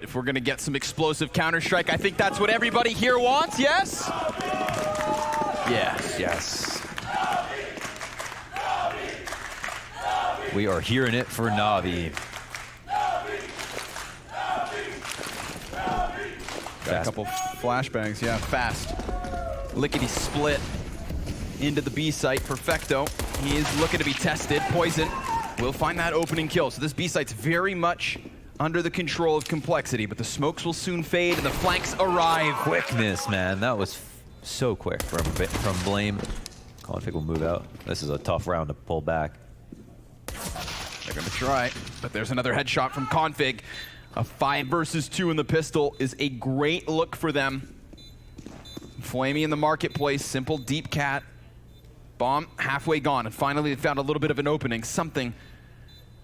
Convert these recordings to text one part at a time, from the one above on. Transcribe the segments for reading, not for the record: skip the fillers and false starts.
If we're gonna get some explosive Counter-Strike, I think that's what everybody here wants, yes? Yes. Yes. We are hearing it for Navi. Got a couple flashbangs, yeah, fast. Lickety split into the B site, perfecto. He is looking to be tested. Poison will find that opening kill. So this B site's very much under the control of Complexity, but the smokes will soon fade and the flanks arrive. Quickness, man. That was so quick from Blame. Config will move out. This is a tough round to pull back. They're gonna try, but there's another headshot from Config. A 5 versus 2 in the pistol is a great look for them. Flamey in the marketplace, simple deep cat. Bomb halfway gone, and finally they found a little bit of an opening, something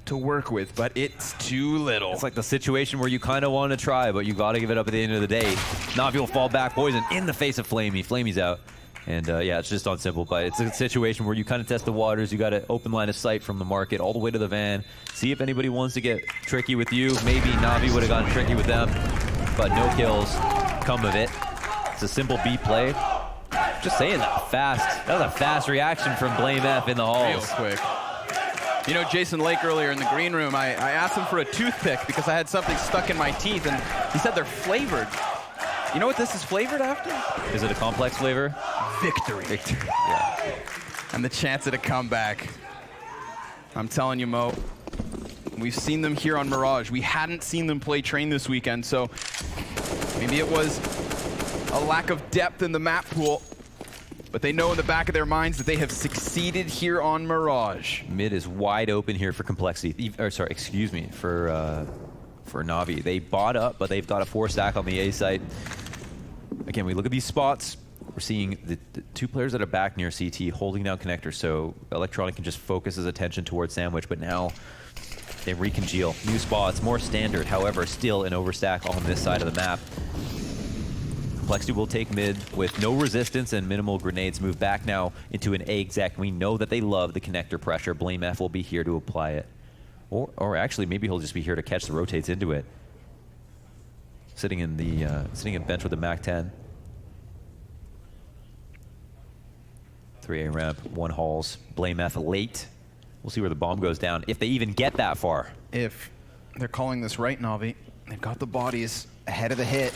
to work with, but it's too little. It's like the situation where you kind of want to try, but you got to give it up at the end of the day. Navi will fall back, Poison in the face of Flamey. Flamey's out. And yeah, it's just on simple, but it's a situation where you kind of test the waters. You got an open line of sight from the market all the way to the van. See if anybody wants to get tricky with you. Maybe Navi would have gotten tricky with them, but no kills come of it. It's a simple B play. Just saying that fast. That was a fast reaction from Blame F in the halls. Real quick. You know, Jason Lake earlier in the green room, I asked him for a toothpick because I had something stuck in my teeth, and he said they're flavored. You know what this is flavored after? Is it a complex flavor? Victory. Victory, yeah. And the chance at a comeback. I'm telling you, Mo, we've seen them here on Mirage. We hadn't seen them play Train this weekend, so maybe it was a lack of depth in the map pool, but they know in the back of their minds that they have succeeded here on Mirage. Mid is wide open here for Complexity, or sorry, excuse me, for Navi. They bought up, but they've got a 4 stack on the A site. Again, we look at these spots. We're seeing the 2 players that are back near CT holding down connector, so Electronic can just focus his attention towards Sandwich, but now they recongeal. New spots, more standard, however, still an overstack on this side of the map. Complexity will take mid with no resistance and minimal grenades, move back now into an A exec. We know that they love the connector pressure. Blame F will be here to apply it. Or actually, maybe he'll just be here to catch the rotates into it. Sitting in bench with the MAC-10. 3A ramp, 1 halls. Blame F late. We'll see where the bomb goes down, if they even get that far. If they're calling this right, Navi, they've got the bodies ahead of the hit.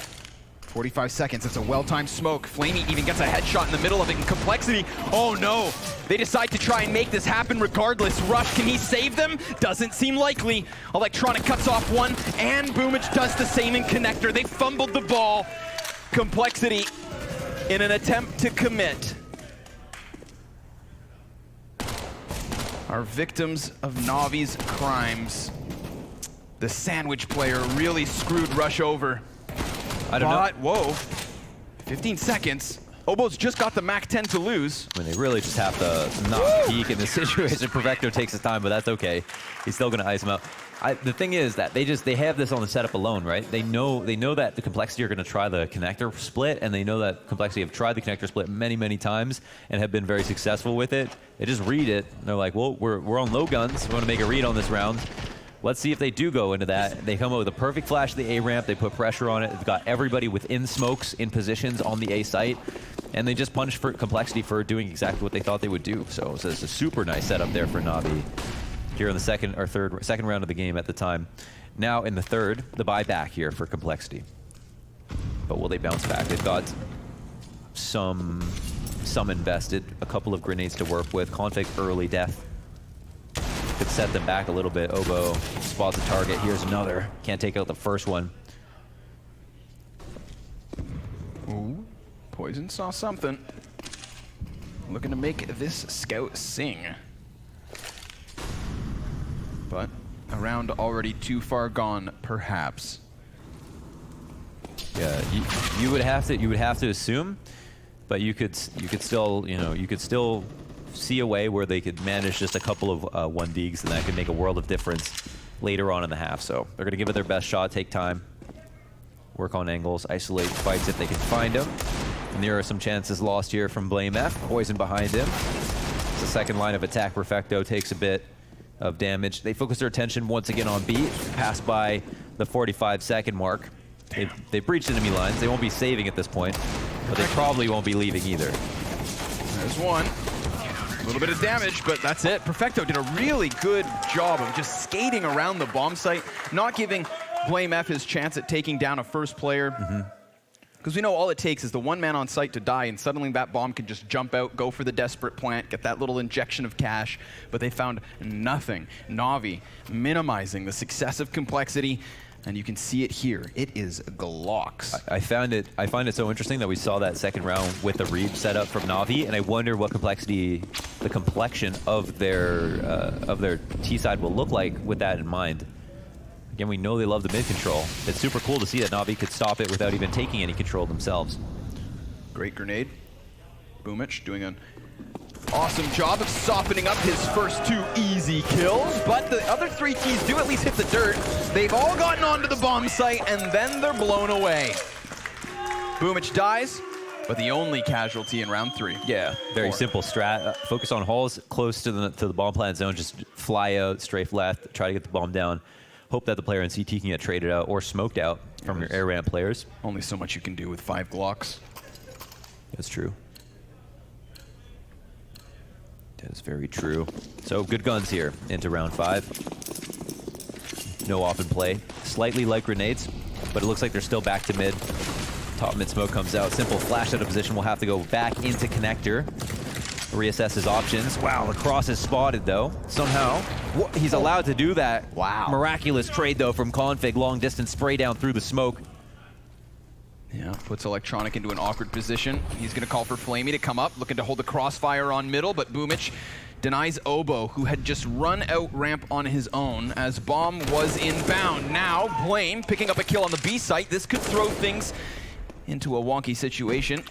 45 seconds, it's a well-timed smoke. Flamey even gets a headshot in the middle of it, and Complexity, oh no! They decide to try and make this happen regardless. Rush, can he save them? Doesn't seem likely. Electronic cuts off one, and Boomage does the same in connector. They fumbled the ball. Complexity in an attempt to commit are victims of Navi's crimes. The Sandwich player really screwed Rush over. I don't know. Whoa, 15 seconds. Obo's just got the MAC-10 to lose. I mean, they really just have to not peek in this situation. Perfecto takes his time, but that's okay. He's still going to ice him out. The thing is that they have this on the setup alone, right? They know that the Complexity are going to try the connector split, and they know that Complexity have tried the connector split many, many times and have been very successful with it. They just read it. And they're like, well, we're on low guns. We want to make a read on this round. Let's see if they do go into that. They come up with a perfect flash of the A ramp. They put pressure on it. They've got everybody within smokes in positions on the A site. And they just punish for Complexity for doing exactly what they thought they would do. So it's a super nice setup there for Navi here in the second round of the game at the time. Now in the third, the buyback here for Complexity. But will they bounce back? They've got some invested, a couple of grenades to work with. Config early death could set them back a little bit. Obo spots a target. Here's another. Can't take out the first one. Ooh, Poison saw something. Looking to make this scout sing. But a round already too far gone, perhaps. Yeah, you would have to assume, but you could still see a way where they could manage just a couple of 1-digs, and that could make a world of difference later on in the half. So they're going to give it their best shot, take time, work on angles, isolate fights if they can find them. And there are some chances lost here from Blame F. Poison behind him. It's the second line of attack. Perfecto takes a bit of damage. They focus their attention once again on B. Pass by the 45-second mark. They breached enemy lines. They won't be saving at this point, but they probably won't be leaving either. There's one. A little bit of damage, but that's it. Perfecto did a really good job of just skating around the bomb site, not giving Blame F his chance at taking down a first player. Because we know all it takes is the one man on site to die, and suddenly that bomb can just jump out, go for the desperate plant, get that little injection of cash, but they found nothing. Navi minimizing the success of Complexity, and you can see it here. It is Glocks. I find it so interesting that we saw that second round with the read set up from Navi, and I wonder what the complexion of their T side will look like with that in mind. Again, we know they love the mid control. It's super cool to see that Navi could stop it without even taking any control themselves. Great grenade. Boomich doing an awesome job of softening up his first 2 easy kills, but the other 3 Ts do at least hit the dirt. They've all gotten onto the bomb site, and then they're blown away. Boomich dies, but the only casualty in round 3. Yeah, very simple strat. Focus on holes close to the bomb plant zone. Just fly out, strafe left, try to get the bomb down. Hope that the player in CT can get traded out or smoked out from your air ramp players. Only so much you can do with 5 Glocks. That's true. That is very true. So good guns here into round 5. No off in play. Slightly like grenades, but it looks like they're still back to mid. Top mid smoke comes out. Simple flash out of position. We'll have to go back into connector. Reassess his options. Wow, the cross is spotted though. Somehow, he's allowed to do that. Wow. Miraculous trade though from Config. Long distance spray down through the smoke. Yeah, puts Electronic into an awkward position. He's gonna call for Flamey to come up, looking to hold the crossfire on middle, but Boomich denies Oboe, who had just run out ramp on his own as bomb was inbound. Now, Blame picking up a kill on the B site. This could throw things into a wonky situation.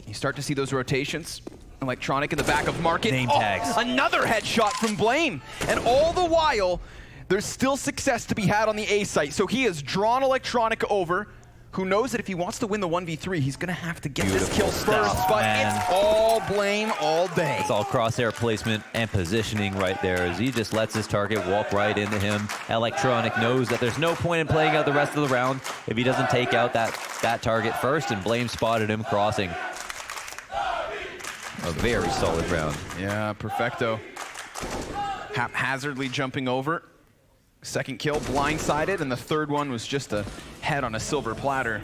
You start to see those rotations. Electronic in the back of market. Name tags. Another headshot from Blame. And all the while, there's still success to be had on the A site. So he has drawn Electronic over, who knows that if he wants to win the 1v3, he's gonna have to get this kill first, but it's all Blame all day. It's all crosshair placement and positioning right there as he just lets his target walk right into him. Electronic knows that there's no point in playing out the rest of the round if he doesn't take out that target first, and Blame spotted him crossing. A very solid round. Yeah, Perfecto. Haphazardly jumping over. Second kill blindsided, and the third one was just a head on a silver platter.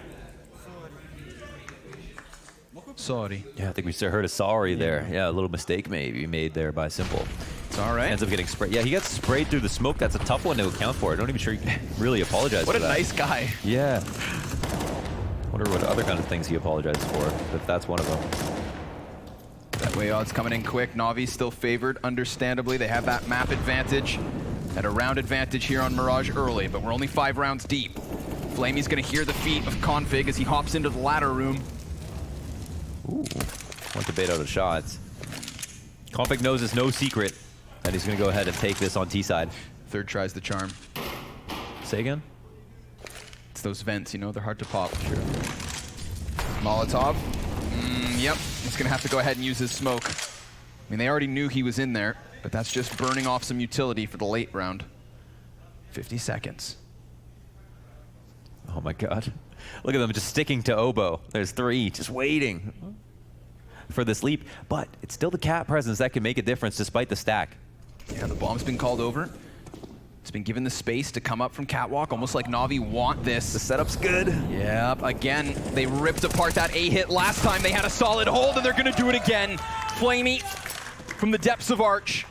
Sorry. Yeah, I think we heard a sorry there. Yeah, a little mistake maybe made there by Simple. It's all right. Ends up getting sprayed. Yeah, he gets sprayed through the smoke. That's a tough one to account for. I'm not even sure you can really apologize for that. What a nice guy. Yeah. Wonder what other kind of things he apologizes for, if that's one of them. That way odds coming in quick. Navi still favored, understandably. They have that map advantage. Had a round advantage here on Mirage early, but we're only 5 rounds deep. Flamey's gonna hear the feet of Config as he hops into the ladder room. Ooh, want to bait out of shots. Config knows it's no secret that he's gonna go ahead and take this on T side. Third tries the charm. Say again? It's those vents, you know, they're hard to pop. Sure. Molotov. Yep, he's gonna have to go ahead and use his smoke. I mean, they already knew he was in there, but that's just burning off some utility for the late round. 50 seconds. Oh my God. Look at them just sticking to Oboe. There's 3, just waiting for this leap. But it's still the cat presence that can make a difference despite the stack. Yeah, the bomb's been called over. It's been given the space to come up from Catwalk, almost like Navi want this. The setup's good. Yep, again, they ripped apart that A hit last time. They had a solid hold, and they're gonna do it again. Flamey from the depths of Arch.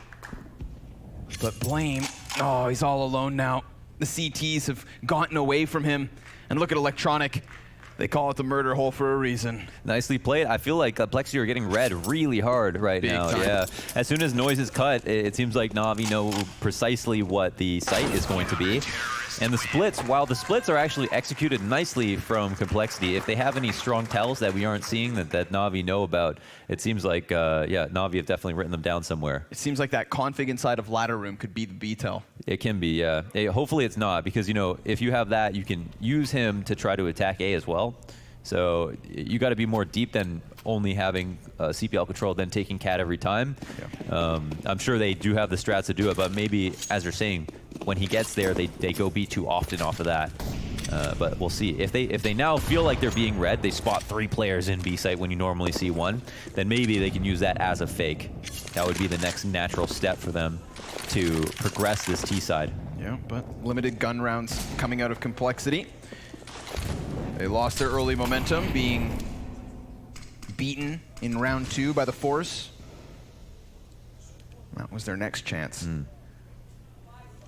But Blame, oh, he's all alone now. The CTs have gotten away from him. And look at Electronic. They call it the murder hole for a reason. Nicely played. I feel like Plexi are getting read really hard right now. Big time. Yeah. As soon as noise is cut, it seems like Navi know precisely what the site is going to be. And the splits, while the splits are actually executed nicely from Complexity, if they have any strong tells that we aren't seeing that Navi know about, it seems like, yeah, Navi have definitely written them down somewhere. It seems like that config inside of ladder room could be the B-tel. It can be, yeah. Hopefully it's not, because, you know, if you have that, you can use him to try to attack A as well. So you got to be more deep than only having CPL control, then taking cat every time. Yeah. I'm sure they do have the strats to do it, but maybe, as you're saying, when he gets there, they go B too often off of that. But we'll see. If they now feel like they're being read, they spot 3 players in B site when you normally see 1, then maybe they can use that as a fake. That would be the next natural step for them to progress this T side. Yeah, but limited gun rounds coming out of Complexity. They lost their early momentum, being beaten in round 2 by the Force. That was their next chance.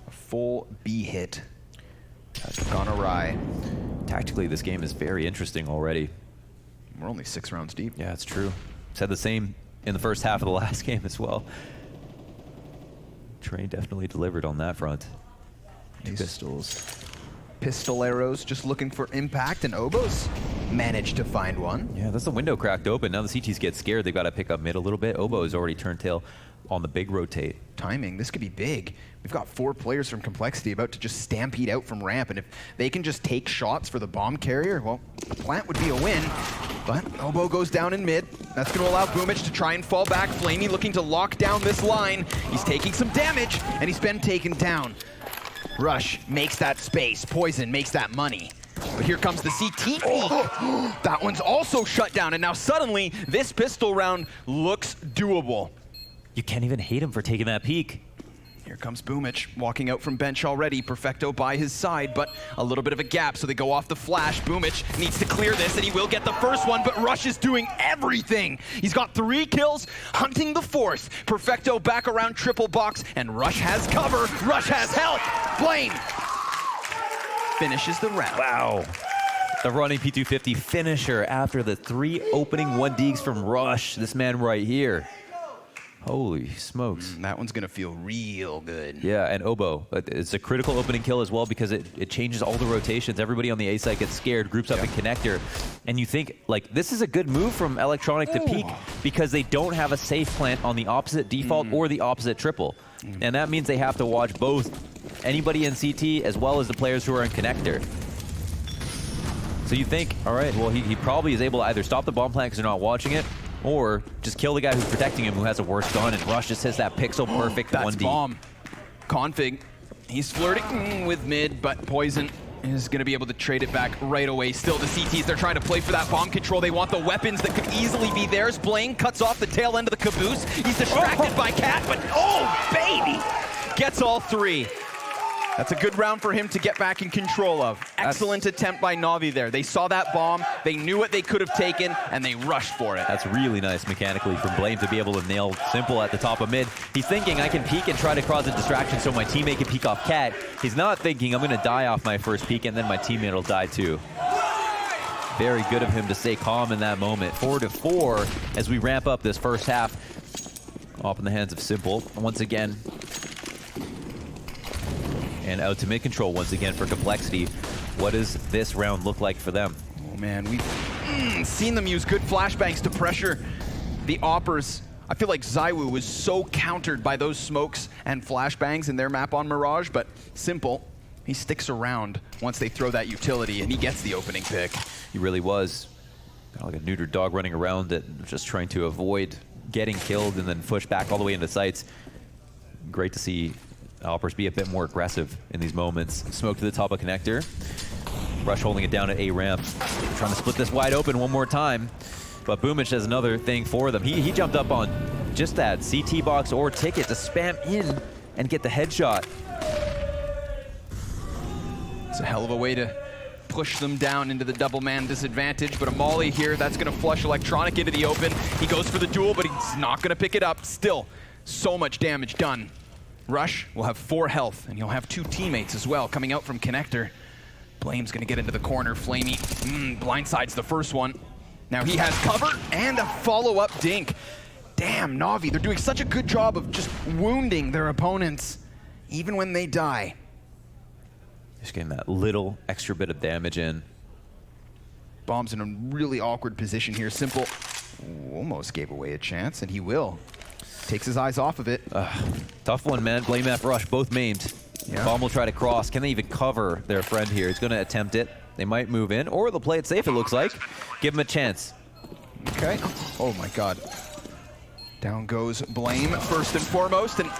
A full B hit has gone awry. Tactically, this game is very interesting already. We're only 6 rounds deep. Yeah, it's true. Said the same in the first half of the last game as well. Train definitely delivered on that front. 2 pistols. Pistoleros just looking for impact, and Obo's managed to find one. Yeah, that's the window cracked open. Now the CTs get scared. They've got to pick up mid a little bit. Obo has already turned tail on the big rotate. Timing, this could be big. We've got 4 players from Complexity about to just stampede out from ramp, and if they can just take shots for the bomb carrier, well, the plant would be a win. But Obo goes down in mid. That's going to allow Boomich to try and fall back. Flamey looking to lock down this line. He's taking some damage, and he's been taken down. Rush makes that space. Poison makes that money. But here comes the CT. That one's also shut down, and now suddenly this pistol round looks doable. You can't even hate him for taking that peek. Here comes Boomich, walking out from bench already. Perfecto by his side, but a little bit of a gap, so they go off the flash. Boomich needs to clear this, and he will get the first one, but Rush is doing everything. He's got 3 kills, hunting the 4th. Perfecto back around triple box, and Rush has cover. Rush has help. Blame finishes the round. Wow. The running P250 finisher after the 3 opening 1Ds from Rush. This man right here. Holy smokes. That one's going to feel real good. Yeah, and Obo. It's a critical opening kill as well because it changes all the rotations. Everybody on the A side gets scared, groups up in connector. And you think, like, this is a good move from Electronic to peek because they don't have a safe plant on the opposite default or the opposite triple. And that means they have to watch both anybody in CT as well as the players who are in connector. So you think, all right, well, he probably is able to either stop the bomb plant because they're not watching it, or just kill the guy who's protecting him who has a worse gun, and Rush just hits that pixel perfect 1D. That's bomb. Config, he's flirting with mid, but Poison is going to be able to trade it back right away. Still, the CTs, they're trying to play for that bomb control. They want the weapons that could easily be theirs. Blaine cuts off the tail end of the caboose. He's distracted by Cat, but oh, baby! Gets all 3. That's a good round for him to get back in control of. Excellent attempt by Navi there. They saw that bomb, they knew what they could have taken, and they rushed for it. That's really nice mechanically from Blame to be able to nail Simple at the top of mid. He's thinking, I can peek and try to cause a distraction so my teammate can peek off Cat. He's not thinking, I'm going to die off my first peek and then my teammate will die too. Very good of him to stay calm in that moment. 4-4 as we ramp up this first half. Off in the hands of Simple once again. And out to mid control once again for Complexity. What does this round look like for them? Oh man, we've seen them use good flashbangs to pressure the Oppers. I feel like Zywoo was so countered by those smokes and flashbangs in their map on Mirage, but Simple, he sticks around once they throw that utility, and he gets the opening pick. He really was. Kind of like a neutered dog running around it, just trying to avoid getting killed and then push back all the way into sights. Great to see Oppers be a bit more aggressive in these moments. Smoke to the top of connector. Rush holding it down at A ramp. Trying to split this wide open one more time. But Boomich does another thing for them. He jumped up on just that CT box or ticket to spam in and get the headshot. It's a hell of a way to push them down into the double man disadvantage, but a molly here, that's gonna flush Electronic into the open. He goes for the duel, but he's not gonna pick it up. Still, so much damage done. Rush will have 4 health, and he'll have 2 teammates as well coming out from connector. Blame's gonna get into the corner. Flamey blindsides the first one. Now he has cover and a follow-up dink. Damn, Navi, they're doing such a good job of just wounding their opponents, even when they die. Just getting that little extra bit of damage in. Bomb's in a really awkward position here. Simple almost gave away a chance, and he will. Takes his eyes off of it. Tough one, man. Blame F Rush, both maimed. Yeah. Bomb will try to cross. Can they even cover their friend here? He's going to attempt it. They might move in, or they'll play it safe, it looks like. Give him a chance. Okay. Oh my god. Down goes Blame first and foremost, and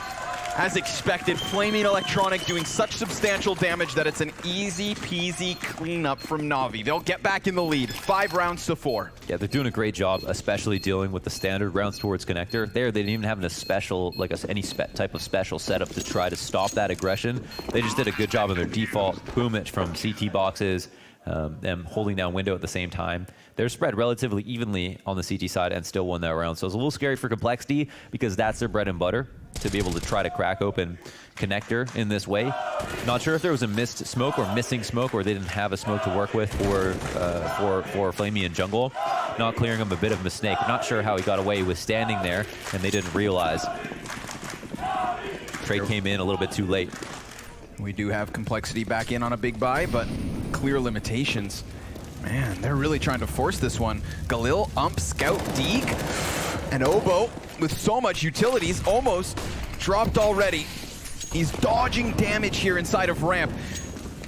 As expected, Flaming Electronic doing such substantial damage that it's an easy peasy cleanup from Navi. They'll get back in the lead, 5 rounds to 4. Yeah, they're doing a great job, especially dealing with the standard rounds towards Connector. There, they didn't even have a special, like any type of special setup to try to stop that aggression. They just did a good job of their default boomage from CT boxes, them holding down window at the same time. They're spread relatively evenly on the CT side and still won that round. So it's a little scary for Complexity because that's their bread and butter, to be able to try to crack open Connector in this way. Not sure if there was a missed smoke or missing smoke, or they didn't have a smoke to work with for Flamey and Jungle. Not clearing him, a bit of a mistake. Not sure how he got away with standing there, and they didn't realize. Trade came in a little bit too late. We do have Complexity back in on a big buy, but clear limitations. Man, they're really trying to force this one. Galil, Ump, Scout, Deeg, and Obo with so much utilities, almost dropped already. He's dodging damage here inside of ramp.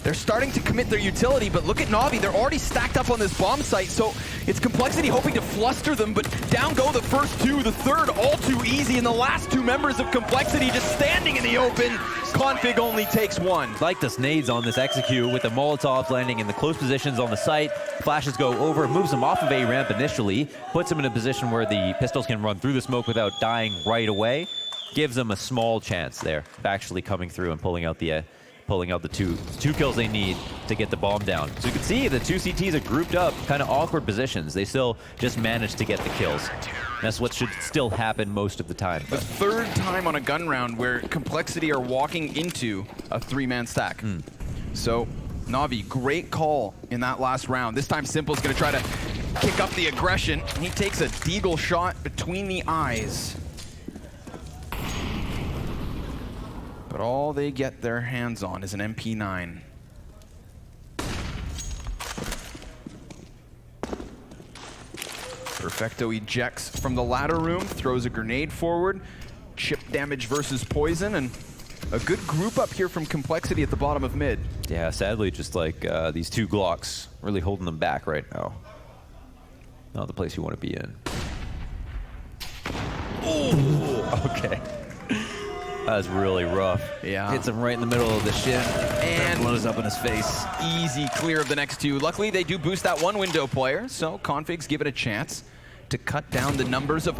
They're starting to commit their utility, but look at Navi. They're already stacked up on this bomb site, so it's Complexity hoping to fluster them, but down go the first 2, the third all too easy, and the last 2 members of Complexity just standing in the open. Config only takes 1. Like the nades on this execute with the Molotovs landing in the close positions on the site. Flashes go over, moves them off of A ramp initially, puts them in a position where the pistols can run through the smoke without dying right away. Gives them a small chance there of actually coming through and pulling out the two kills they need to get the bomb down. So you can see the 2 CTs are grouped up, kind of awkward positions. They still just managed to get the kills. That's what should still happen most of the time. The 3rd time on a gun round where Complexity are walking into a 3-man stack. So Navi, great call in that last round. This time Simple's gonna try to kick up the aggression. He takes a deagle shot between the eyes. But all they get their hands on is an MP9. Perfecto ejects from the ladder room, throws a grenade forward, chip damage versus poison, and a good group up here from Complexity at the bottom of mid. Yeah, sadly, just like these 2 Glocks really holding them back right now. Not the place you want to be in. Oh, okay. That's really rough. Yeah. Hits him right in the middle of the shin and blows up in his face. Easy clear of the next 2. Luckily, they do boost that 1 window player, so Configs give it a chance to cut down the numbers of...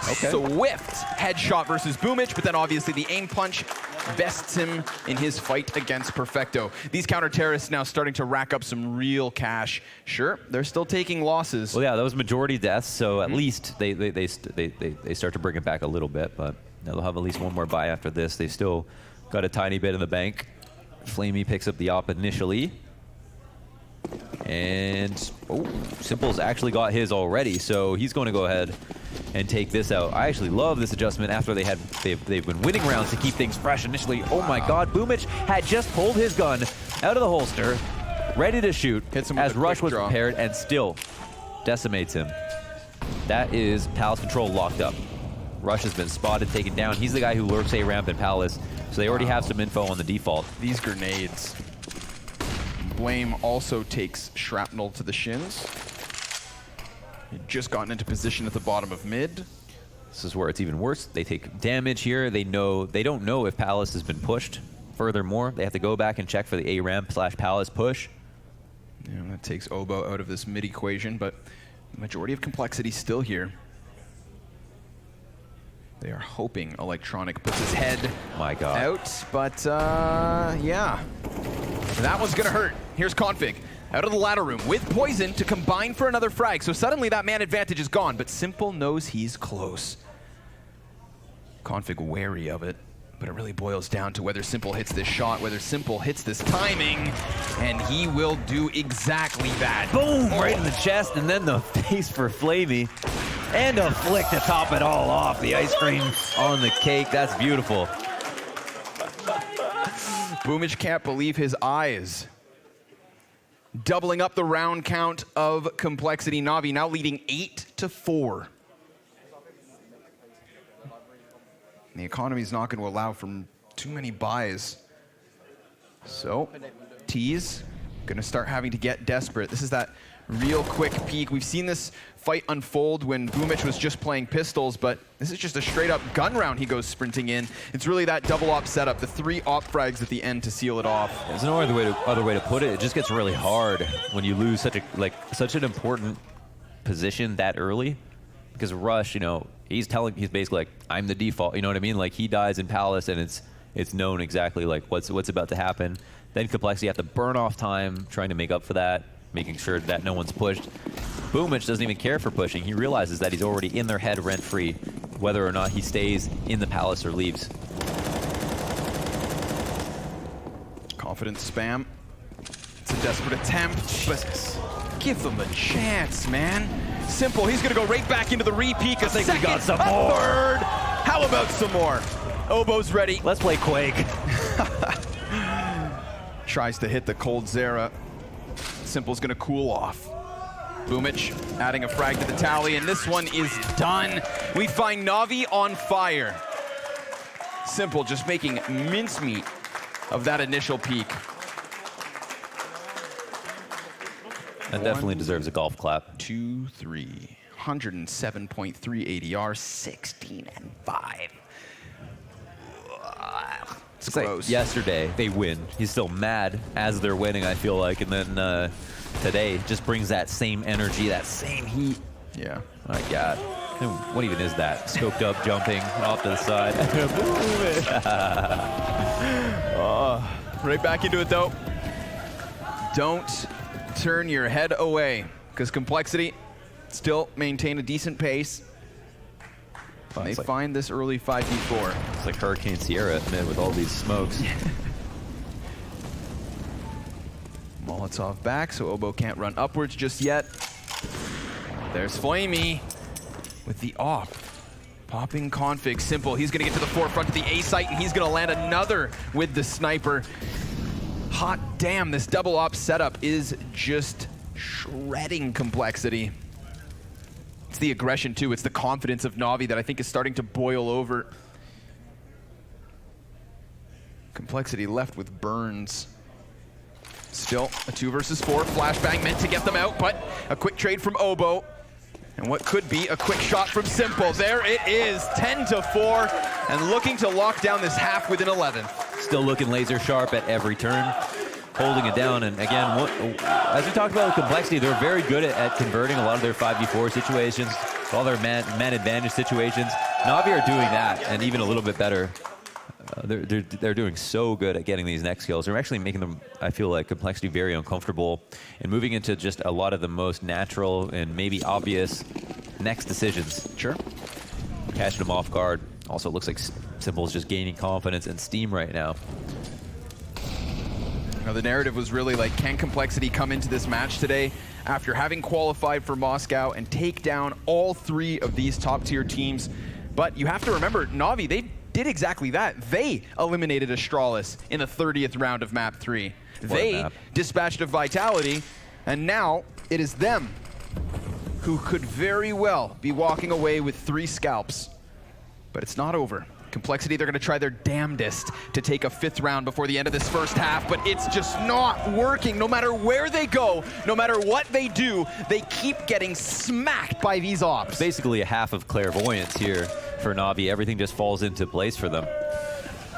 Okay. Swift headshot versus Boomage, but then obviously the aim punch bests him in his fight against Perfecto. These counter-terrorists now starting to rack up some real cash. Sure, they're still taking losses. Well, yeah, that was majority deaths, so at least they start to bring it back a little bit, but they'll have at least 1 more buy after this. They still got a tiny bit in the bank. Flamey picks up the op initially. And Simple's actually got his already, so he's going to go ahead and take this out. I actually love this adjustment after they've been winning rounds to keep things fresh initially. Oh my God, Boomage had just pulled his gun out of the holster, ready to shoot, as Rush was prepared, and still decimates him. That is Palace Control locked up. Rush has been spotted, taken down. He's the guy who lurks A ramp in Palace, so they already have some info on the default. These grenades. Blame also takes shrapnel to the shins. He'd just gotten into position at the bottom of mid. This is where it's even worse. They take damage here. They don't know if Palace has been pushed. Furthermore, they have to go back and check for the A ramp / Palace push. Yeah, that takes Obo out of this mid equation, but the majority of Complexity still here. They are hoping Electronic puts his head out, but yeah. That one's gonna hurt. Here's Config, out of the ladder room with poison to combine for another frag. So suddenly that man advantage is gone, but Simple knows he's close. Config wary of it, but it really boils down to whether Simple hits this shot, whether Simple hits this timing, and he will do exactly that. Boom! Right in the chest, and then the face for Flamey. And a flick to top it all off. The ice cream on the cake. That's beautiful. Boomage can't believe his eyes. Doubling up the round count of Complexity. Navi now leading 8-4. The economy's not going to allow for too many buys. So, tease, Gonna start having to get desperate. This is that real quick peek. We've seen this fight unfold when Boomich was just playing pistols, but this is just a straight up gun round he goes sprinting in. It's really that double op setup, the 3 op frags at the end to seal it off. There's no other way to put it. It just gets really hard when you lose such an important position that early. Because Rush, you know, he's basically like, I'm the default, you know what I mean? Like, he dies in Palace and it's known exactly like what's about to happen. Then Complexity have to burn off time trying to make up for that, making sure that no one's pushed. Boomich doesn't even care for pushing. He realizes that he's already in their head rent-free, whether or not he stays in the Palace or leaves. Confident spam. It's a desperate attempt, but give them a chance, man. Simple, he's gonna go right back into the repeat. I think we got some more. Third. How about some more? Obo's ready. Let's play Quake. Tries to hit the cold Zera. Simple's gonna cool off. Boomich adding a frag to the tally, and this one is done. We find Navi on fire. Simple just making mincemeat of that initial peak. That definitely deserves a golf clap. 2, 3, 107.3 ADR, 16 and 5. It's gross. Like yesterday, they win. He's still mad as they're winning, I feel like. And then today just brings that same energy, that same heat. Yeah. My God. What even is that? Scoped up, jumping off to the side. Right back into it, though. Don't turn your head away, because Complexity still maintain a decent pace. They find this early 5v4. It's like Hurricane Sierra, man, with all these smokes. Molotov back, so Obo can't run upwards just yet. There's Flamey with the op. Popping config. Simple, he's gonna get to the forefront of the A site, and he's gonna land another with the sniper. Hot damn, this double op setup is just shredding Complexity. It's the aggression too, it's the confidence of Navi that I think is starting to boil over. Complexity left with burns. Still a 2 versus 4, flashbang meant to get them out, but a quick trade from Obo. And what could be a quick shot from Simple. There it is, 10-4, and looking to lock down this half within 11. Still looking laser sharp at every turn, holding it down. And again, as we talked about with Complexity, they're very good at converting a lot of their 5v4 situations, all their man advantage situations. Navi are doing that, and even a little bit better. They're doing so good at getting these next kills. They're actually making them, I feel like, Complexity very uncomfortable and moving into just a lot of the most natural and maybe obvious next decisions. Sure. Catching them off guard. Also looks like Simple's just gaining confidence and steam right now. Now, the narrative was really like, can Complexity come into this match today after having qualified for Moscow and take down all 3 of these top-tier teams? But you have to remember, Navi, they did exactly that. They eliminated Astralis in the 30th round of map 3. They dispatched a Vitality, and now it is them who could very well be walking away with 3 scalps. But it's not over. Complexity, they're gonna try their damnedest to take a 5th round before the end of this first half, but it's just not working. No matter where they go, no matter what they do, they keep getting smacked by these ops. Basically a half of clairvoyance here for Navi. Everything just falls into place for them.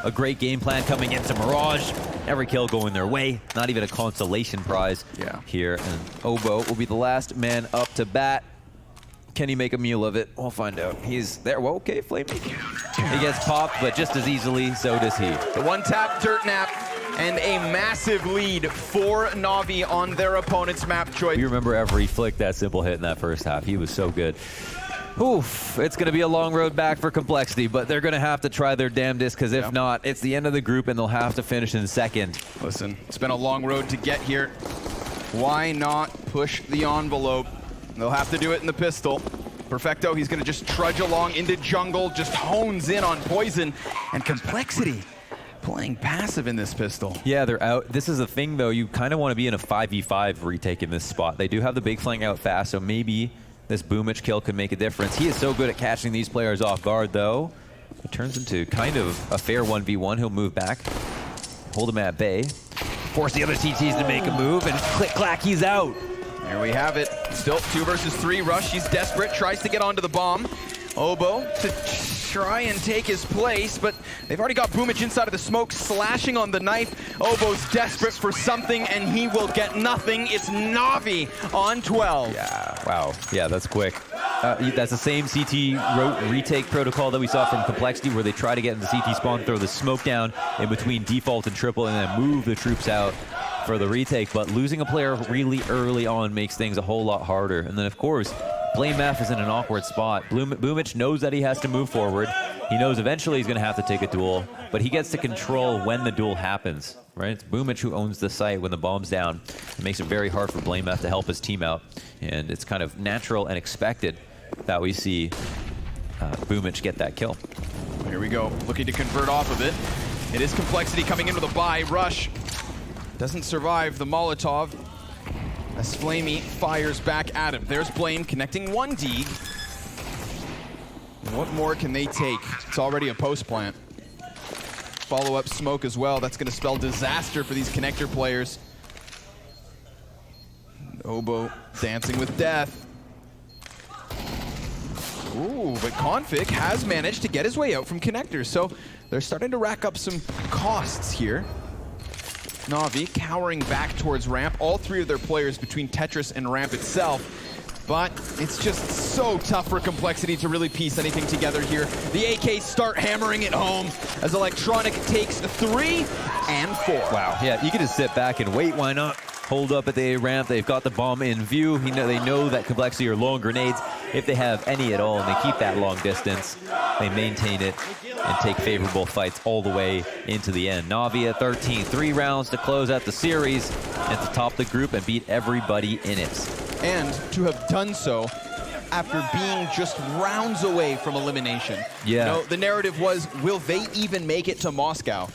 A great game plan coming into Mirage. Every kill going their way. Not even a consolation prize here. And Obo will be the last man up to bat. Can he make a meal of it? We'll find out. He's there. Well, okay, Flamey. He gets popped, but just as easily, so does he. The one-tap dirt nap and a massive lead for Navi on their opponent's map choice. You remember every flick that Simple hit in that first half. He was so good. Oof, it's going to be a long road back for Complexity, but they're going to have to try their damnedest, because if not, it's the end of the group and they'll have to finish in second. Listen, it's been a long road to get here. Why not push the envelope? They'll have to do it in the pistol. Perfecto, he's going to just trudge along into jungle, just hones in on poison, and Complexity playing passive in this pistol. Yeah, they're out. This is the thing, though. You kind of want to be in a 5v5 retake in this spot. They do have the big flank out fast, so maybe this Boomich kill could make a difference. He is so good at catching these players off guard, though. It turns into kind of a fair 1v1. He'll move back, hold him at bay. force the other CTs to make a move, and click-clack, he's out. There we have it. Still 2 versus 3. Rush, he's desperate, tries to get onto the bomb. Obo to try and take his place, but they've already got Boomich inside of the smoke, slashing on the knife. Obo's desperate for something, and he will get nothing. It's Navi on 12. Yeah, wow. Yeah, that's quick. That's the same CT retake protocol that we saw from Complexity, where they try to get into CT spawn, throw the smoke down in between default and triple, and then move the troops out for the retake. But losing a player really early on makes things a whole lot harder. And then, of course, Blame F is in an awkward spot. Boomich knows that he has to move forward. He knows eventually he's going to have to take a duel, but he gets to control when the duel happens, right? It's Boomich who owns the site when the bomb's down. It makes it very hard for Blame F to help his team out, and it's kind of natural and expected that we see Boomich get that kill. Here we go, looking to convert off of it. It is Complexity coming in with a buy. Rush doesn't survive the Molotov as Flamey fires back at him. There's Blame connecting 1 Deeg. What more can they take? It's already a post plant. Follow-up smoke as well. That's going to spell disaster for these connector players. Obo dancing with death. Ooh, but Config has managed to get his way out from connectors, so they're starting to rack up some costs here. Navi cowering back towards ramp. All 3 of their players between Tetris and ramp itself. But it's just so tough for Complexity to really piece anything together here. The AKs start hammering it home as Electronic takes 3 and 4. Wow, yeah, you can just sit back and wait, why not? Hold up at the A ramp, they've got the bomb in view. They know that Complexity are low on grenades, if they have any at all, and they keep that long distance. They maintain it and take favorable fights all the way into the end. Navi at 13, 3 rounds to close out the series and to top the group and beat everybody in it. And to have done so after being just rounds away from elimination. Yeah. You know, the narrative was, will they even make it to Moscow?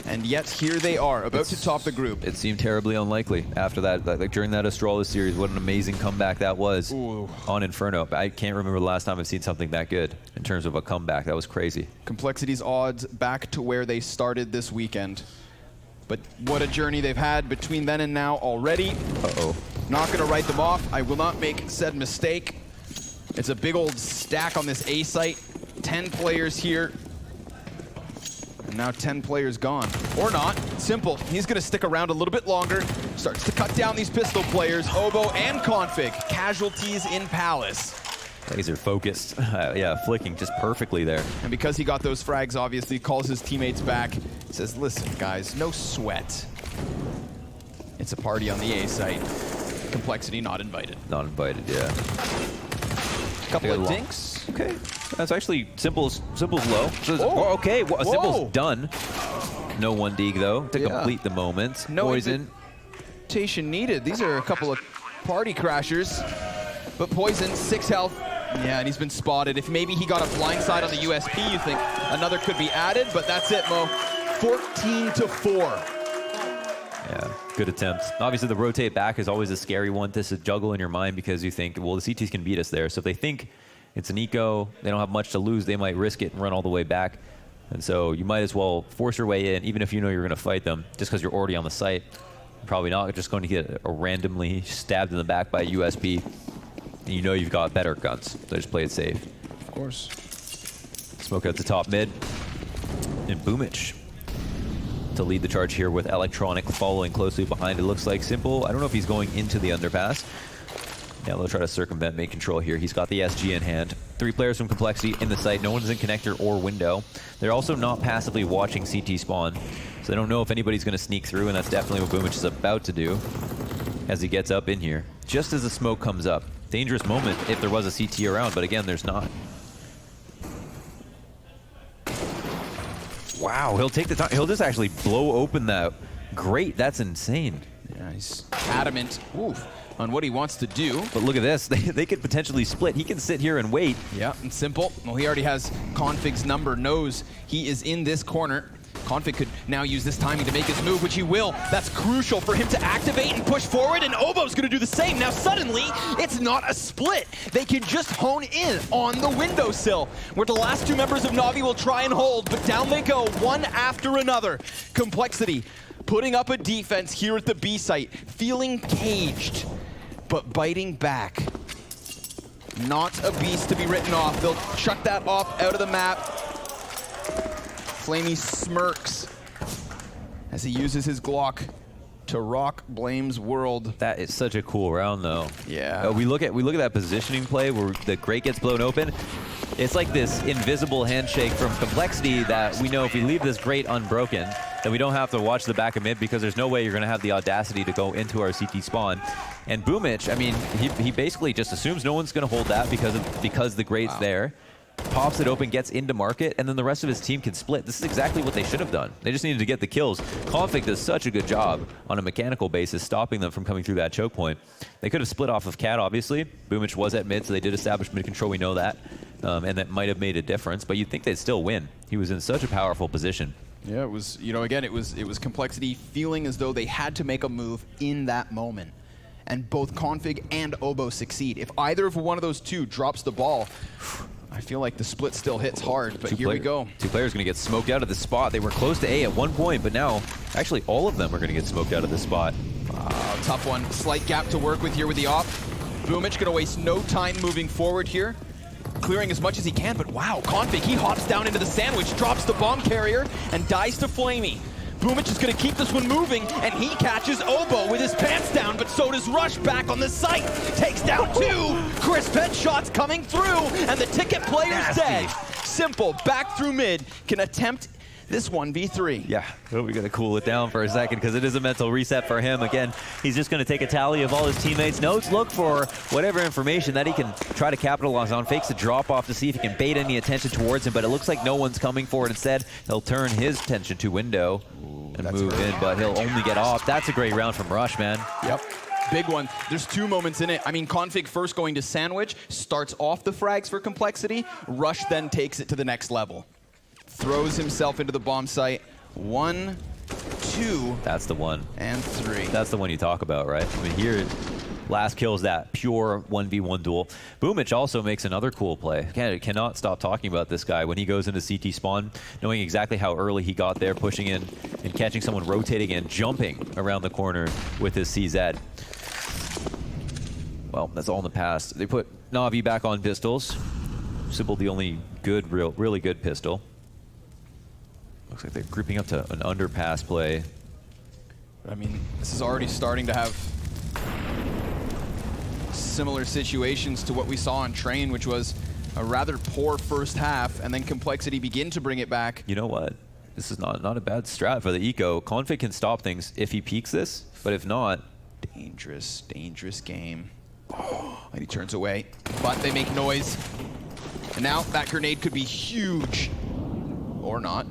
And yet here they are, about to top the group. It seemed terribly unlikely after that. Like during that Astralis series, what an amazing comeback that was. Ooh. On Inferno. I can't remember the last time I've seen something that good in terms of a comeback. That was crazy. Complexity's odds back to where they started this weekend. But what a journey they've had between then and now already. Uh-oh. Not gonna write them off. I will not make said mistake. It's a big old stack on this A site. 10 players here. And now 10 players gone. Or not. Simple. He's going to stick around a little bit longer. Starts to cut down these pistol players. Obo and Config. Casualties in Palace. Laser focused. Yeah, flicking just perfectly there. And because he got those frags, obviously, calls his teammates back. Says, listen, guys, no sweat. It's a party on the A site. Complexity not invited. Not invited, yeah. Couple of dinks. Okay. That's actually Simple's low. So okay, well, Simple's done. No 1 Deeg though to complete the moment. No Poison. Invitation needed. These are a couple of party crashers. But Poison, 6 health. Yeah, and he's been spotted. If maybe he got a blindside on the USP, you think another could be added, but that's it, Mo. 14-4. Yeah, good attempt. Obviously, the rotate back is always a scary one to juggle in your mind because you think, well, the CTs can beat us there. So if they think it's an eco, they don't have much to lose, they might risk it and run all the way back. And so you might as well force your way in, even if you know you're going to fight them, just because you're already on the site. You're probably not just going to get a randomly stabbed in the back by a USP. And you know you've got better guns, so just play it safe. Of course. Smoke out to top mid. And Boomich to lead the charge here with Electronic following closely behind. It looks like Simple. I don't know if he's going into the underpass. Now they'll try to circumvent, make control here. He's got the SG in hand. 3 players from Complexity in the site. No one's in connector or window. They're also not passively watching CT spawn, so they don't know if anybody's going to sneak through, and that's definitely what Boomich is about to do as he gets up in here. Just as the smoke comes up. Dangerous moment if there was a CT around, but again, there's not. Wow, he'll take the time. He'll just actually blow open that. Great, that's insane. Yeah, he's adamant on what he wants to do. But look at this. They could potentially split. He can sit here and wait. Yeah, and Simple. Well, he already has Config's number, knows he is in this corner. Config could now use this timing to make his move, which he will. That's crucial for him to activate and push forward, and Obo's going to do the same. Now suddenly, it's not a split. They can just hone in on the windowsill, where the last 2 members of Navi will try and hold, but down they go, one after another. Complexity putting up a defense here at the B site, feeling caged, but biting back. Not a beast to be written off. They'll chuck that off out of the map. Flamey smirks as he uses his Glock to rock Blame's world. That is such a cool round, though. Yeah. We look at that positioning play where the Great gets blown open. It's like this invisible handshake from Complexity that we know if we leave this Great unbroken, then we don't have to watch the back of mid because there's no way you're going to have the audacity to go into our CT spawn. And Boomich, I mean, he basically just assumes no one's going to hold that because the Great's there. Pops it open, gets into market, and then the rest of his team can split. This is exactly what they should have done. They just needed to get the kills. Config does such a good job on a mechanical basis stopping them from coming through that choke point. They could have split off of Cat, obviously. Boomich was at mid, so they did establish mid control, we know that. And that might have made a difference, but you'd think they'd still win. He was in such a powerful position. Yeah, it was, you know, again, it was Complexity feeling as though they had to make a move in that moment. And both Config and Obo succeed. If either of one of those two drops the ball, I feel like the split still hits hard, but here we go. Two players going to get smoked out of the spot. They were close to A at one point, but now actually all of them are going to get smoked out of the spot. Tough one. Slight gap to work with here with the op. Boomich going to waste no time moving forward here. Clearing as much as he can, but wow, Config, he hops down into the sandwich, drops the bomb carrier, and dies to Flamey. Boomich is going to keep this one moving, and he catches Obo with his pants down, but so does Rush back on the site. Takes down two. Crisp headshots coming through, and the ticket player's dead. Simple, back through mid, can attempt this 1v3. Yeah, we got to cool it down for a second because it is a mental reset for him. Again, he's just going to take a tally of all his teammates' notes, look for whatever information that he can try to capitalize on, fakes a drop-off to see if he can bait any attention towards him, but it looks like no one's coming for it. Instead, he'll turn his attention to window and move in, but he'll only get off. That's a great round from Rush, man. Yep. Big one. There's two moments in it. I mean, Config first going to sandwich, starts off the frags for Complexity. Rush then takes it to the next level. Throws himself into the bomb site. 1, 2. That's the one. And 3. That's the one you talk about, right? I mean, here, last kill is that pure 1v1 duel. Boomich also makes another cool play. Cannot stop talking about this guy when he goes into CT spawn, knowing exactly how early he got there, pushing in and catching someone rotating and jumping around the corner with his CZ. Well, that's all in the past. They put Navi back on pistols. Simple, the only good, really good pistol. Looks like they're grouping up to an underpass play. I mean, this is already starting to have similar situations to what we saw on Train, which was a rather poor first half, and then Complexity begin to bring it back. You know what? This is not a bad strat for the eco. Config can stop things if he peeks this, but if not... Dangerous, dangerous game. Oh, and he turns away, but they make noise. And now that grenade could be huge. Or not.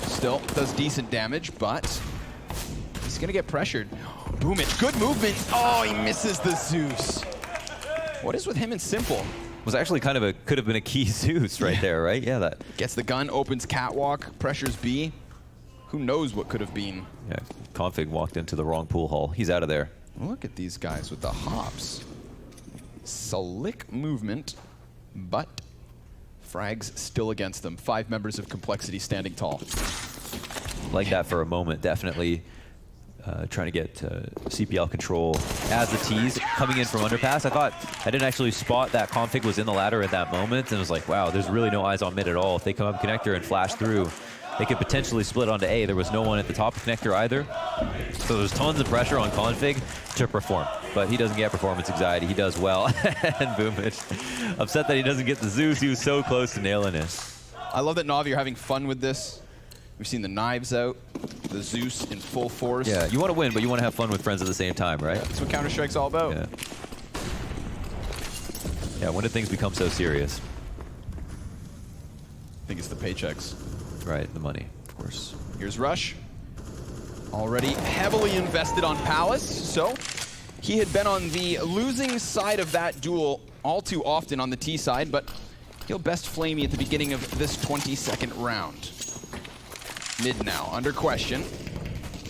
Still does decent damage, but he's gonna get pressured. Boomich, good movement. Oh, he misses the Zeus. What is with him and Simple? Was actually kind of could have been a key Zeus right there, right? Yeah, that. Gets the gun, opens catwalk, pressures B. Who knows what could have been? Yeah, Config walked into the wrong pool hall. He's out of there. Look at these guys with the hops. Slick movement, but frags still against them. 5 members of Complexity standing tall. Like that for a moment, definitely trying to get CPL control as the tease coming in from underpass. I didn't actually spot that Config was in the ladder at that moment, and was like, wow, there's really no eyes on mid at all. If they come up connector and flash through, they could potentially split onto A. There was no one at the top of connector either. So there's tons of pressure on Config to perform. But he doesn't get performance anxiety. He does well. And Boomich, upset that he doesn't get the Zeus. He was so close to nailing it. I love that Navi are having fun with this. We've seen the knives out, the Zeus in full force. Yeah, you want to win, but you want to have fun with friends at the same time, right? Yeah, that's what Counter-Strike's all about. Yeah. Yeah, when did things become so serious? I think it's the paychecks. Right, the money, of course. Here's Rush. Already heavily invested on Palace, so he had been on the losing side of that duel all too often on the T side, but he'll best Flamey at the beginning of this 22nd round. Mid now, under question,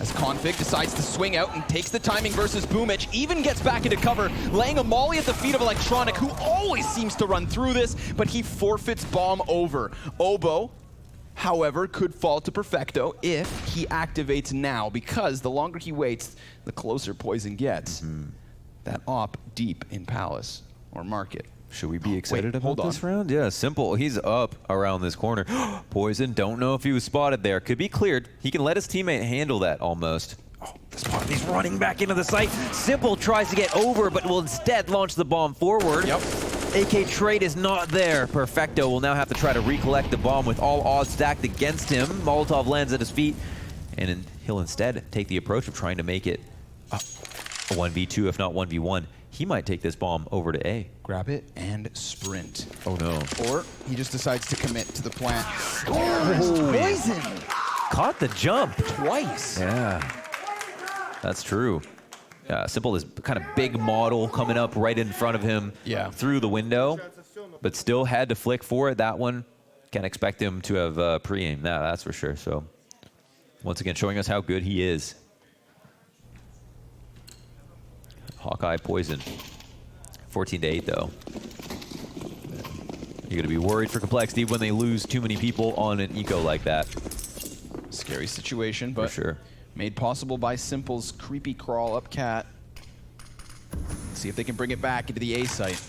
as Config decides to swing out and takes the timing versus Boomich, even gets back into cover, laying a molly at the feet of Electronic, who always seems to run through this, but he forfeits bomb over. Obo however, could fall to Perfecto if he activates now, because the longer he waits, the closer Poison gets. That op deep in Palace or Market. Should we be excited hold about on. this round? Yeah, simple. He's up around this corner. Poison, don't know if he was spotted there. Could be cleared. He can let his teammate handle that almost. Oh, spot. He's running back into the site. Simple tries to get over, but will instead launch the bomb forward. Yep. AK trade is not there. Perfecto will now have to try to recollect the bomb with all odds stacked against him. Molotov lands at his feet, and he'll instead take the approach of trying to make it a 1v2, if not 1v1. He might take this bomb over to A. Grab it and sprint. Oh no. Or he just decides to commit to the plant. Oh, Poison! Caught the jump. Twice. Yeah, that's true. Simple is kind of big model coming up right in front of him through the window, but still had to flick for it. That one, can't expect him to have pre-aimed that, that's for sure. So once again, showing us how good he is. Hawkeye Poison. 14-8 though. You're gonna be worried for Complexity when they lose too many people on an eco like that. Scary situation, but for sure. Made possible by Simple's creepy crawl up cat. See if they can bring it back into the A site.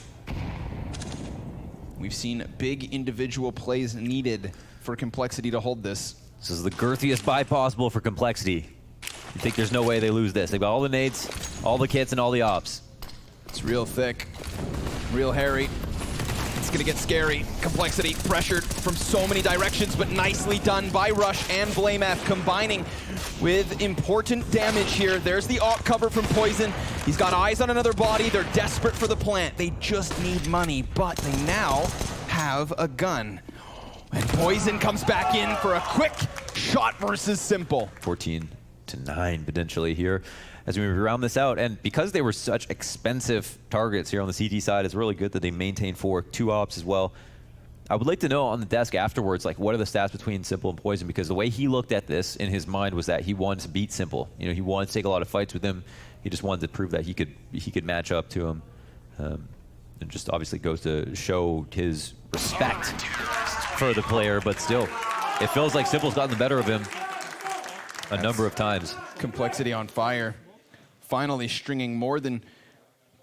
We've seen big individual plays needed for Complexity to hold this. This is the girthiest buy possible for Complexity. You think there's no way they lose this. They've got all the nades, all the kits, and all the ops. It's real thick, real hairy. It's gonna get scary. Complexity pressured from so many directions, but nicely done by Rush and BlameF, combining with important damage here. There's the op cover from Poison. He's got eyes on another body. They're desperate for the plant. They just need money, but they now have a gun. And Poison comes back in for a quick shot versus Simple. 14-9 potentially here as we round this out. And because they were such expensive targets here on the CT side, it's really good that they maintain 2 ops as well. I would like to know on the desk afterwards, like, what are the stats between Simple and Poison? Because the way he looked at this in his mind was that he wanted to beat Simple. You know, he wanted to take a lot of fights with him. He just wanted to prove that he could match up to him. It just obviously goes to show his respect for the player, but still, it feels like Simple's gotten the better of him a number of times. Complexity on fire. Finally stringing more than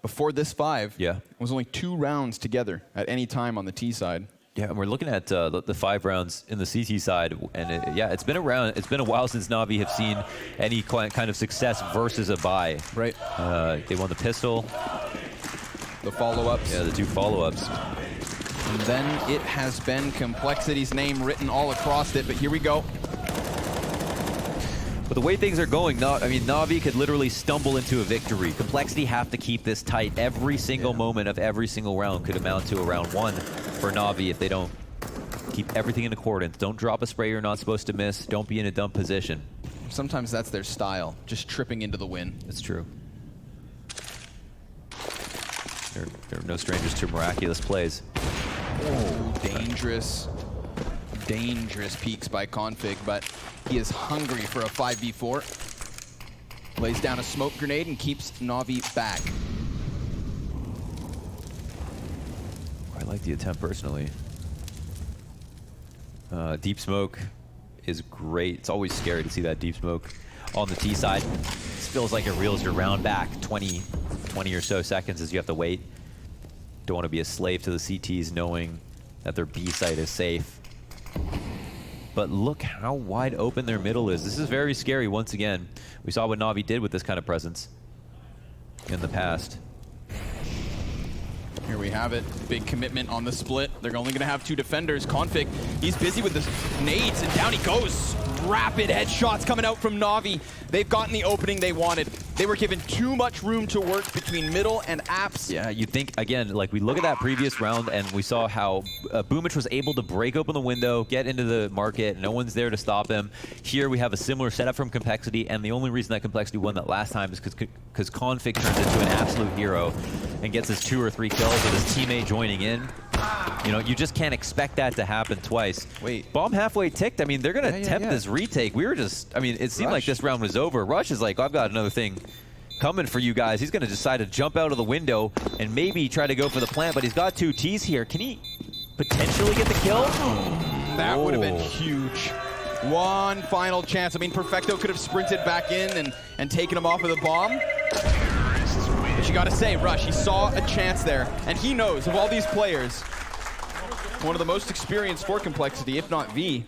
before this 5. Yeah. It was only 2 rounds together at any time on the T side. Yeah, and we're looking at the 5 rounds in the CT side, and it's been a while since Navi have seen any kind of success versus a buy. Right. They won the pistol. The follow-ups. Yeah, the 2 follow-ups. And then it has been Complexity's name written all across it, but here we go. But the way things are going, Navi could literally stumble into a victory. Complexity have to keep this tight. Every single moment of every single round could amount to a round 1 for Navi if they don't keep everything in accordance. Don't drop a spray you're not supposed to miss. Don't be in a dumb position. Sometimes that's their style, just tripping into the win. It's true. They're no strangers to miraculous plays. Oh, dangerous peaks by Config, but he is hungry for a 5v4. Lays down a smoke grenade and keeps Navi back. I like the attempt personally. Deep smoke is great. It's always scary to see that deep smoke on the T side. This feels like it reels your round back 20 or so seconds as you have to wait. Don't want to be a slave to the CTs knowing that their B site is safe. But look how wide open their middle is. This is very scary once again. We saw what Navi did with this kind of presence in the past. Here we have it. Big commitment on the split. They're only going to have 2 defenders. Config, he's busy with the nades, and down he goes. Rapid headshots coming out from Navi. They've gotten the opening they wanted. They were given too much room to work between middle and apps. Yeah, you'd think, again, like we look at that previous round and we saw how Boomich was able to break open the window, get into the market, no one's there to stop him. Here we have a similar setup from Complexity, and the only reason that Complexity won that last time is because Config turns into an absolute hero and gets his 2 or 3 kills with his teammate joining in. You know, you just can't expect that to happen twice. Wait. Bomb halfway ticked. I mean, they're going to attempt this retake. We were just, I mean, it seemed like this round was over. Rush is like, I've got another thing coming for you guys. He's going to decide to jump out of the window and maybe try to go for the plant, but he's got 2 Ts here. Can he potentially get the kill? That would have been huge. One final chance. I mean, Perfecto could have sprinted back in and taken him off with a bomb. But you gotta say, Rush, he saw a chance there. And he knows, of all these players, one of the most experienced for Complexity, if not the.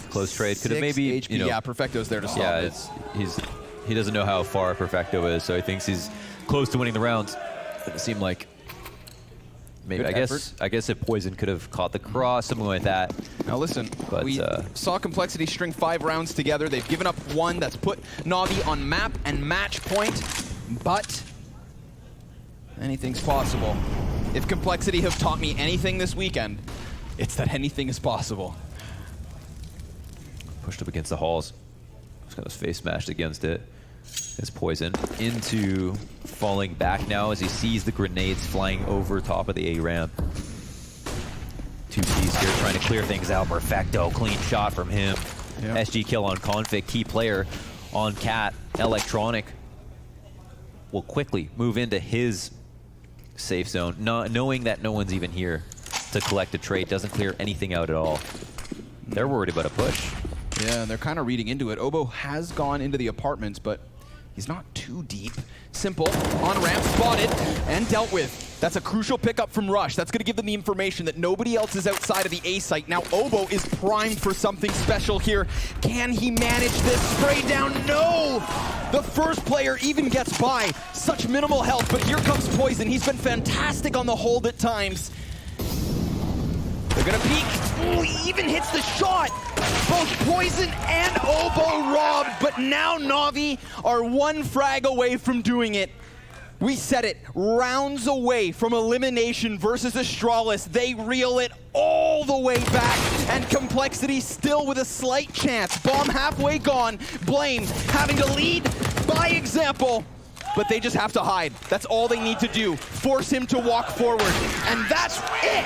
Close trade. Could have maybe, HP. Yeah, Perfecto's there to stop it. He doesn't know how far Perfecto is, so he thinks he's close to winning the round. Doesn't seem like. Maybe I guess if Poison could have caught the cross, something like that. Now listen, we saw Complexity string 5 rounds together. They've given up 1 that's put Navi on map and match point, but anything's possible. If Complexity have taught me anything this weekend, it's that anything is possible. Pushed up against the halls. He's got his face smashed against it. It's Poison into falling back now as he sees the grenades flying over top of the A ramp. 2 Ps here trying to clear things out. Perfecto, clean shot from him. Yep. SG kill on Config, key player on Cat. Electronic will quickly move into his safe zone, not knowing that no one's even here to collect a trade. Doesn't clear anything out at all. They're worried about a push. Yeah, and they're kind of reading into it. Obo has gone into the apartments, but he's not too deep. Simple, on ramp, spotted, and dealt with. That's a crucial pickup from Rush. That's going to give them the information that nobody else is outside of the A site. Now Obo is primed for something special here. Can he manage this? Spray down, no! The first player even gets by. Such minimal health, but here comes Poison. He's been fantastic on the hold at times. They're gonna peek. Ooh, he even hits the shot. Both Poison and Obo robbed, but now Navi are 1 frag away from doing it. We said it, rounds away from elimination versus Astralis. They reel it all the way back, and Complexity still with a slight chance. Bomb halfway gone, Blame having to lead by example. But they just have to hide. That's all they need to do. Force him to walk forward. And that's it!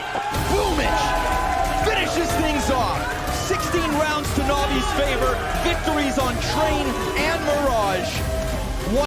Boomich finishes things off. 16 rounds to Navi's favor. Victories on Train,